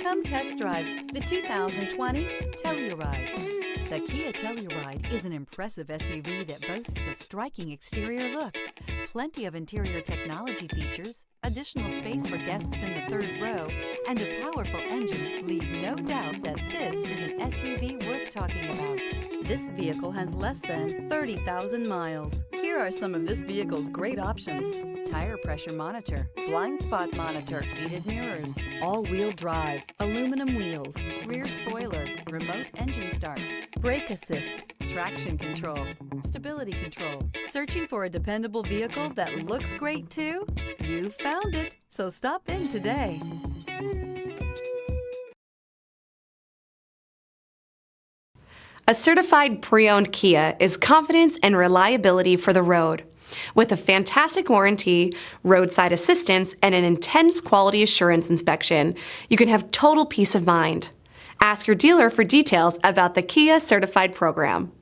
Come test drive the 2020 Telluride. The Kia Telluride is an impressive SUV that boasts a striking exterior look, plenty of interior technology features, additional space for guests in the third row, and a powerful engine leave no doubt that this is an SUV worth talking about. This vehicle has less than 30,000 miles. Here are some of this vehicle's great options: tire pressure monitor, blind spot monitor, heated mirrors, all-wheel drive, aluminum wheels, rear spoiler, remote engine start, brake assist, traction control, stability control. Searching for a dependable vehicle that looks great too? You found it, so stop in today. A certified pre-owned Kia is confidence and reliability for the road. With a fantastic warranty, roadside assistance, and an intense quality assurance inspection, you can have total peace of mind. Ask your dealer for details about the Kia Certified program.